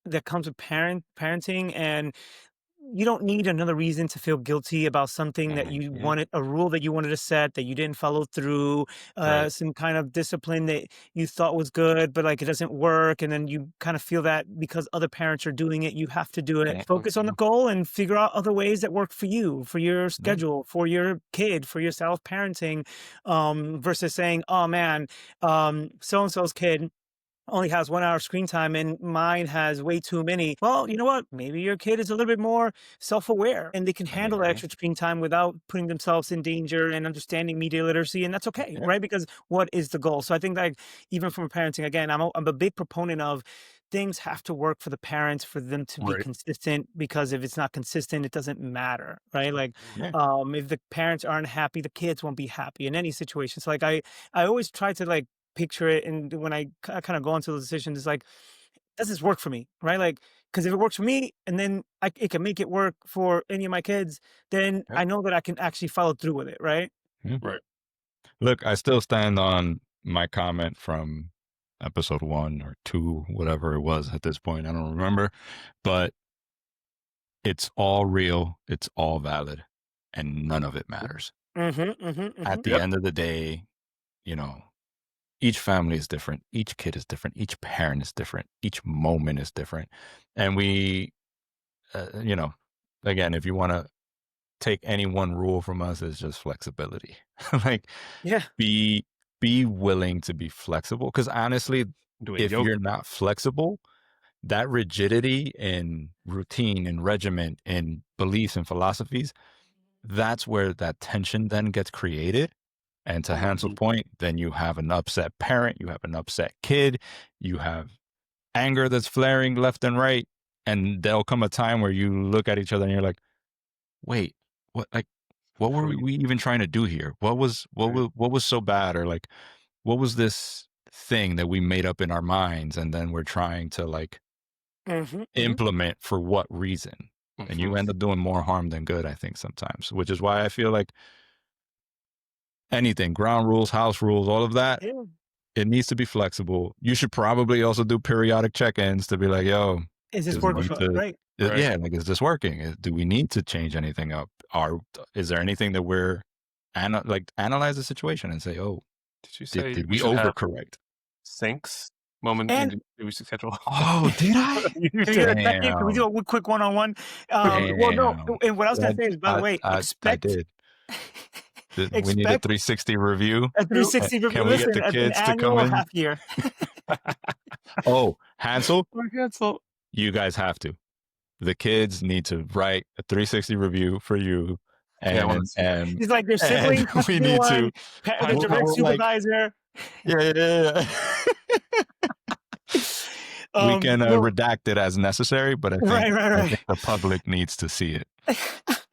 that comes with parenting, and you don't need another reason to feel guilty about something that you Mhm. wanted, a rule that you wanted to set that you didn't follow through, Right. some kind of discipline that you thought was good, but like it doesn't work. And then you kind of feel that because other parents are doing it, you have to do it. Focus on the Mhm. goal and figure out other ways that work for you, for your Yeah. schedule, for your kid, for your self parenting, versus saying, oh man, so and so's kid only has 1 hour screen time and mine has way too many. Well, you know what? Maybe your kid is a little bit more self-aware and they can handle that Mhm. extra screen time without putting themselves in danger and understanding media literacy. And that's okay, Yeah. right? Because what is the goal? So I think like even from parenting, again, I'm a big proponent of things have to work for the parents for them to be Right. consistent, because if it's not consistent, it doesn't matter, right? Like Yeah. if the parents aren't happy, the kids won't be happy in any situation. So like I always try to like picture it, and when I kind of go into those decisions, it's like, does this work for me, right? Like, because if it works for me, and then it can make it work for any of my kids, then Yeah. I know that I can actually follow through with it, right? Yeah. Right. Look, I still stand on my comment from episode 1 or 2, whatever it was at this point. I don't remember, but it's all real. It's all valid, and none of it matters. Mm-hmm, mm-hmm, mm-hmm. At the Yep. end of the day, you know, each family is different. Each kid is different. Each parent is different. Each moment is different. And we, you know, again, if you want to take any one rule from us, it's just flexibility. Like, Yeah. be be willing to be flexible. Because honestly, Doing if yoga. you're not flexible, that rigidity in routine and regiment and beliefs and philosophies, that's where that tension then gets created. And to Hansel's Mhm. point, then you have an upset parent, you have an upset kid, you have anger that's flaring left and right. And there'll come a time where you look at each other and you're like, wait, what, like, what were Who you- we even trying to do here? Right. What was so bad? Or like, what was this thing that we made up in our minds? And then we're trying to like Mm-hmm, mm-hmm. implement for what reason? And you Mhm. end up doing more harm than good, I think, sometimes, which is why I feel like anything, ground rules, house rules, all of that, Yeah. it needs to be flexible. You should probably also do periodic check-ins to be like, yo, Is this does it working need Right. for to, right? Right. yeah, like, is this working? Do we need to change anything up? Is there anything that we're, like, analyze the situation and say, oh, Did you did, say did we we should have overcorrect? sinks moment And in we schedule? Oh, did I? You can we do did. a check-in? Can we do Damn. a quick one-on-one? Well, no. Damn. And what I was gonna say is, by the I, way, I, I expect did. We need a expect 360 review. a 360 review. Can we get Listen, the an kids to come annual in? half year. Oh, Hansel, We cancel. you guys have to. The kids need to write a 360 review for you, Yeah, I want to and see that. and He's like, their and siblings have to we do need one, to. the direct We're like, supervisor. yeah. We can No, redact it as necessary, but right, right, I think right. the public needs to see it.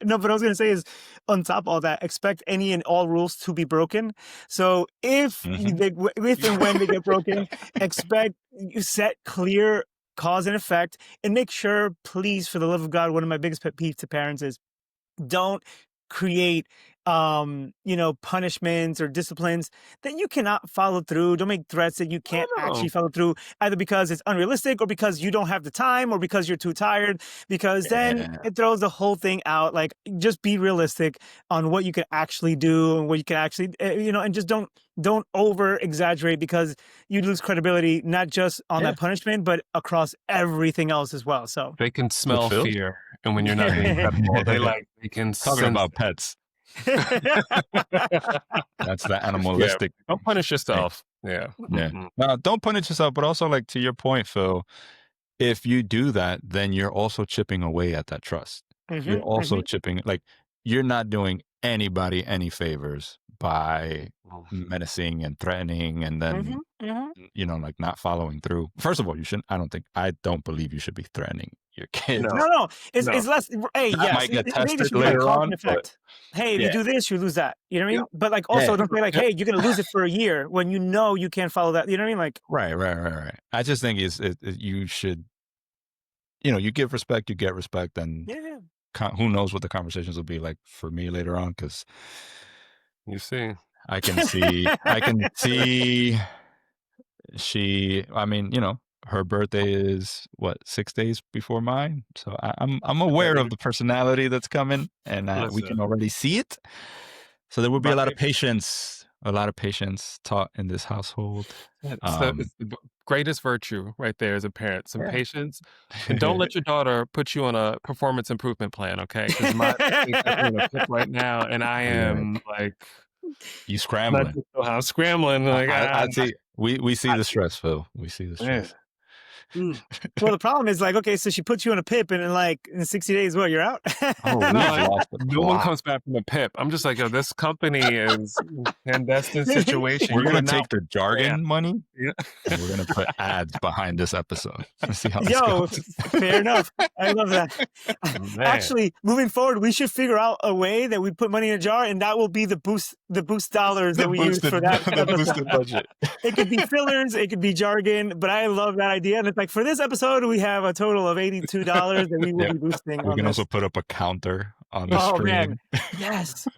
No, but I was gonna say is, on top of all that, expect any and all rules to be broken. So Mhm. if and when they get broken, expect you set clear cause and effect, and make sure, please, for the love of God, one of my biggest pet peeves to parents is, don't create punishments or disciplines that you cannot follow through. Don't make threats that you can't Oh, actually follow through, either because it's unrealistic or because you don't have the time or because you're too tired, because then Yeah. it throws the whole thing out. Like, just be realistic on what you can actually do and what you can actually and just don't over exaggerate, because you lose credibility not just on Yeah. that punishment but across everything else as well. So they can With smell Phil. fear, and when you're not being credible, they can Talking sense about pets. That's the Yeah, animalistic. don't punish thing. yourself. Yeah. Yeah. Mm-mm. No, don't punish yourself, but also like to your point, Phil, if you do that, then you're also chipping away at that trust. You're Mhm, also mhm, chipping, like, you're not doing anybody any favors by Oh, menacing and threatening and then, mhm, mhm. like not following through. First of all, you shouldn't, I don't believe you should be threatening your kids. no, No, no, no. it's less. Hey, That yes, might get it maybe tested should be like later cause on, and but effect. Hey, if you yeah, do this, you lose that. You know what I Yeah. mean? But like, yeah. also don't say like, hey, you're gonna lose it for a year when you know you can't follow that. You know what I mean? Like, Right. I just think you should, you give respect, you get respect, and yeah. who knows what the conversations will be like for me later on, because You see. I can see I mean, her birthday is what, 6 days before mine, so I'm aware of Hey, the personality that's coming, and we listen, can already see it. So there will be my a lot of patience taught in this household. it's the greatest virtue right there as a parent, some Yeah. patience, and don't let your daughter put you on a performance improvement plan, okay? Because my thing got me in a pit right now, and I Right. am like, You not scrambling. just know how I'm scrambling, like, I see. We see I the stress, Phil. We see the man. stress. Mm. Well, the problem is like, okay, so she puts you in a pip, and in 60 days, what, you're out? Oh, No, we've lost the no one plot. comes back from a PIP. I'm just like, "Yo, this company is clandestine situation. We're You gonna are not take the planned." jargon money Yeah. and we're gonna put ads behind this episode. Let's see how this Yo, goes. fair enough. I love that. Man. Actually, moving forward, we should figure out a way that we put money in a jar, and that will be the boost dollars that we use for that the episode. boosted budget. It could be fillers, it could be jargon, but I love that idea. And it's like for this episode, we have a total of $82 that we will Yeah. be boosting We on can this. also put up a counter on the Oh man, screen. yes.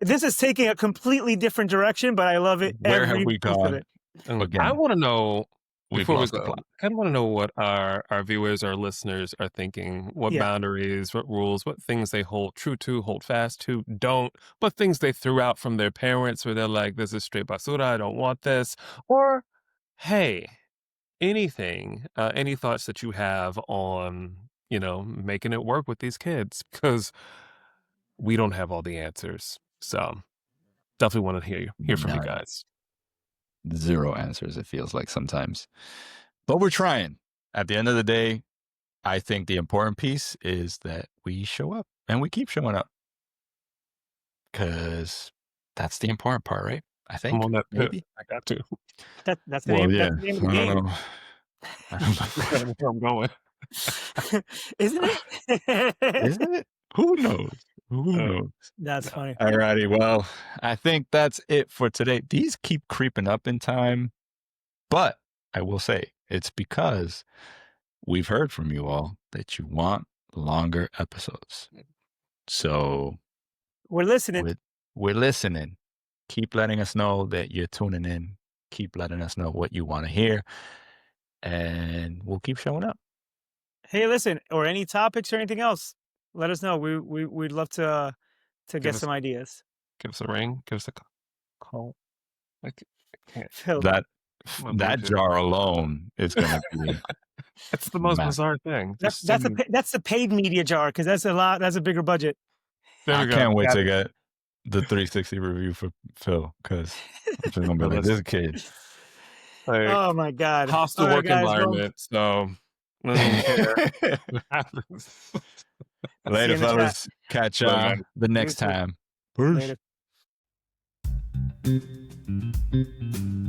This is taking a completely different direction, but I love it. Where have Every we piece of gone? it. I Again, wanna know, we've before we lost the go, plot. I kinda wanna know what our viewers, our listeners are thinking, what Yeah. boundaries, what rules, what things they hold true to, hold fast to, don't, what things they threw out from their parents where they're like, "This is straight basura, I don't want this," or, "Hey," anything, any thoughts that you have on, making it work with these kids? Because we don't have all the answers. So definitely want to hear from you None. guys. Zero answers, it feels like sometimes. But we're trying. At the end of the day, I think the important piece is that we show up and we keep showing up. Because that's the important part, right? I I'm think. on that pip. Maybe. I got to. That's the Well, name. yeah. That's the name of the I game, don't know. I don't I know. know where I'm going. isn't it? Isn't it? Who knows? Who Uh, knows? That's no. funny. All righty. Well, I think that's it for today. These keep creeping up in time, but I will say it's because we've heard from you all that you want longer episodes. So We're listening. we're listening. Keep letting us know that you're tuning in. Keep letting us know what you want to hear, and we'll keep showing up. Hey, listen, or any topics or anything else, let us know. We'd love to Give get us some ideas. give us a ring. Give us a call. I can't. Phil, That My that Bluetooth. jar alone is going to be It's the most massive. bizarre thing. that's Just that's send me. that's the paid media jar because that's a lot. That's a bigger budget. There I we go. can't wait Got to it. get the 360 review for Phil, because I'm just gonna be Well, like, this listen, kid. like, Oh my God! hostile All right, work guys. Well, environment. So I don't even care Later, what happens. see you in the chat. fellas. Catch Bye, guys. the You next too. time. Peace. Later.